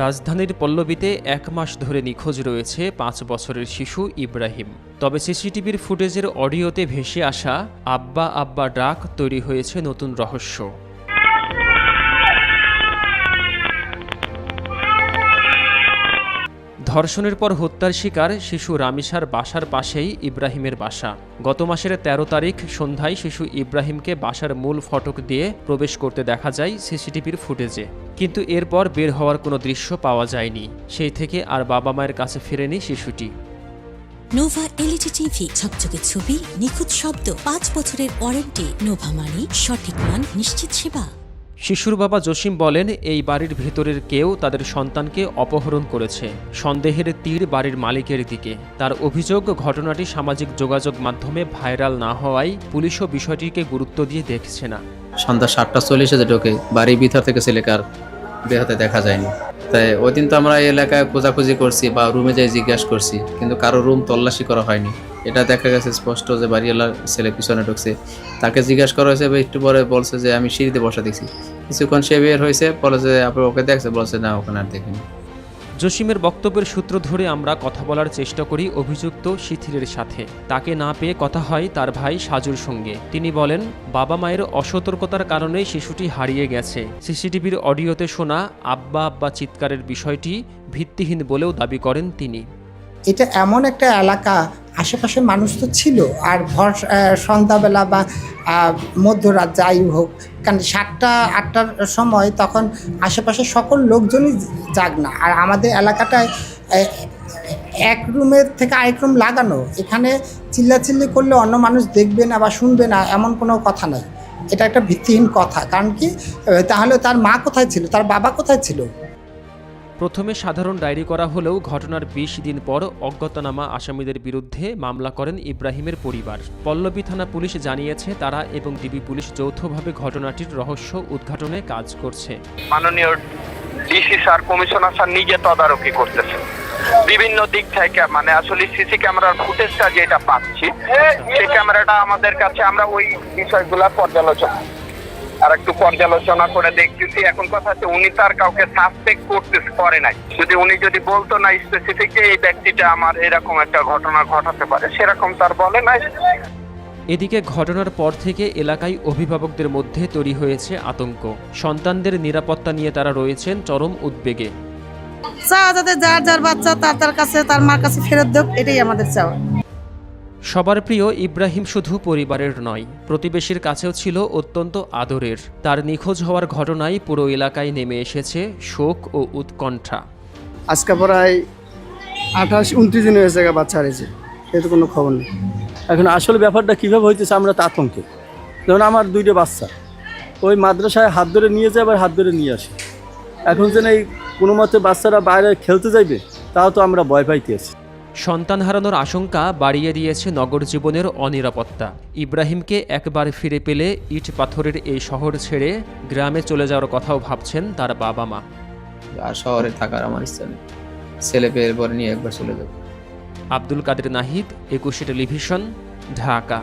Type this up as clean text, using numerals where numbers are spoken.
রাজধানীর পল্লবীতে ১ মাস ধরে নিখোঁজ রয়েছে ৫ বছরের শিশু ইব্রাহিম। তবে সিসিটিভির ফুটেজের অডিওতে ভেসে আসা আব্বা আব্বা ডাক তৈরি হয়েছে নতুন রহস্য। ধর্ষণের পর হত্যার শিকার শিশু রামিসার বাসার পাশেই ইব্রাহিমের বাসা। গত মাসের ১৩ তারিখ সন্ধ্যায় শিশু ইব্রাহিমকে বাসার মূল ফটক দিয়ে প্রবেশ করতে দেখা যায় সিসিটিভির ফুটেজে, কিন্তু এরপর বের হওয়ার কোনো দৃশ্য পাওয়া যায়নি। সেই থেকে আর বাবা মায়ের কাছে ফেরেনি শিশুটি। নোভা এলইডি টিভি, ঝকঝকে ছবি, নিখুঁত শব্দ, ৫ বছরের ওয়ারেন্টি। নোভা মানে সঠিক মান, নিশ্চিত সেবা। শিশুর বাবা জসিম বলেন, এই বাড়ির ভেতরের কেউ তাদের সন্তানকে অপহরণ করেছে। সন্দেহের তীর বাড়ির মালিকের দিকে। তার অভিযোগ, ঘটনাটি সামাজিক যোগাযোগ মাধ্যমে ভাইরাল না হওয়ায় পুলিশও বিষয়টিকে গুরুত্ব দিয়ে দেখছে না। সন্ধ্যা ৭:৪০ ঢোকে, বাড়ির ভিতর থেকে ছেলেকার বের হতে দেখা যায়নি। তাই ওই দিন তো আমরা এই এলাকায় খোঁজাখুঁজি করছি বা রুমে যাই জিজ্ঞাসা করছি, কিন্তু কারো রুম তল্লাশি করা হয়নি। এটা দেখা গেছে স্পষ্ট যে বাড়িওয়ালার ছেলে পিছনে ঢুকছে। তাকে জিজ্ঞাসা করা হয়েছে, একটু পরে বলছে যে আমি সিঁড়িতে বসা দেখছি। কিছুক্ষণ সে বের হয়েছে, বলে যে আপনি ওকে দেখছে, বলছে না ওখানে আর দেখিনি। জসিমের বক্তব্যের সূত্র ধরে আমরা কথা বলার চেষ্টা করি অভিযুক্ত শিথিলের সাথে। তাকে না পেয়ে কথা হয় তার ভাই সাজুর সঙ্গে। তিনি বলেন, বাবা মায়ের অসতর্কতার কারণে শিশুটি হারিয়ে গেছে। সিসিটিভির অডিওতে শোনা আব্বা আব্বা চিৎকারের বিষয়টি ভিত্তিহীন বলেও দাবি করেন তিনি। এটা এমন একটা এলাকা, আশেপাশে মানুষ তো ছিল, আর সন্ধ্যাবেলা বা মধ্যরাত যাই হোক, কারণ ৭টা-৮টার সময় তখন আশেপাশে সকল লোকজনই যাক না। আর আমাদের এলাকাটায় এক রুমের থেকে আরেক রুম লাগানো, এখানে চিল্লাচিল্লি করলে অন্য মানুষ দেখবে না বা শুনবে না এমন কোনো কথা নাই। এটা একটা ভিত্তিহীন কথা। কারণ কি, তাহলে তার মা কোথায় ছিল, তার বাবা কোথায় ছিল? প্রথমে সাধারণ ডায়েরি করা হলেও ঘটনার ২০ দিন পর অজ্ঞাতনামা আসামিদের বিরুদ্ধে মামলা করেন ইব্রাহিমের পরিবার। পল্লবী থানা পুলিশ জানিয়েছে, তারা এবং ডিবি পুলিশ যৌথভাবে ঘটনাটির রহস্য উদ্ঘাটনে কাজ করছে। মাননীয় ডিসি স্যার, কমিশনার স্যার নিজে তদারকি করতেছে বিভিন্ন দিক থেকে। মানে আসলে সিসি ক্যামেরার ফুটেজটা যেটা পাচ্ছি, সেই ক্যামেরাটা আমাদের কাছে, আমরা ওই বিষয়গুলা একটু পর্যালোচনা করে দেখতেছি। এখন কথা হচ্ছে, উনি তার কাউকে সাসপেক্ট করে নাই। উনি যদি বলতো না স্পেসিফিক যে এই ব্যক্তিটা আমার এরকম একটা ঘটনা ঘটাতে পারে, সেরকম তার বলে নাই। এদিকে ঘটনার পর থেকে এলাকায় অভিভাবকদের মধ্যে তৈরি হয়েছে আতঙ্ক। সন্তানদের নিরাপত্তা নিয়ে তারা রয়েছেন চরম উদ্বেগে। চাওয়া যাতে যার যার বাচ্চা তার কাছে, তার মার কাছে ফেরত দেব, এটাই আমাদের চাওয়া। সবার প্রিয় ইব্রাহিম শুধু পরিবারের নয়, প্রতিবেশীর কাছেও ছিল অত্যন্ত আদরের। তার নিখোঁজ হওয়ার ঘটনায় পুরো এলাকায় নেমে এসেছে শোক ও উৎকণ্ঠা। আজকে প্রায় 28-29 দিন হয়েছে বাচ্চা হারিয়েছে, এতে কোনো খবর নেই। এখন আসলে ব্যাপারটা কীভাবে হইতেছে আমরা তা আতঙ্কে। যেমন আমার 2টা বাচ্চা ওই মাদ্রাসায় হাত ধরে নিয়ে যায়, আবার হাত ধরে নিয়ে আসে। এখন যেন এই কোনো মতে বাচ্চারা বাইরে খেলতে যাইবে, তাও তো আমরা ভয় পাইতেছি। সন্তান হারানোর আশঙ্কা বাড়িয়ে দিয়েছে নগর জীবনের অনিরাপত্তা। ইব্রাহিমকে একবার ফিরে পেলে ইট পাথরের এই শহর ছেড়ে গ্রামে চলে যাওয়ার কথাও ভাবছেন তার বাবা মা। আর শহরে থাকার আমার ইচ্ছা নেই, ছেলে পেয়ে পরে নিয়ে একবার চলে যাবো। আব্দুল কাদের নাহিদ, 21 টেলিভিশন, ঢাকা।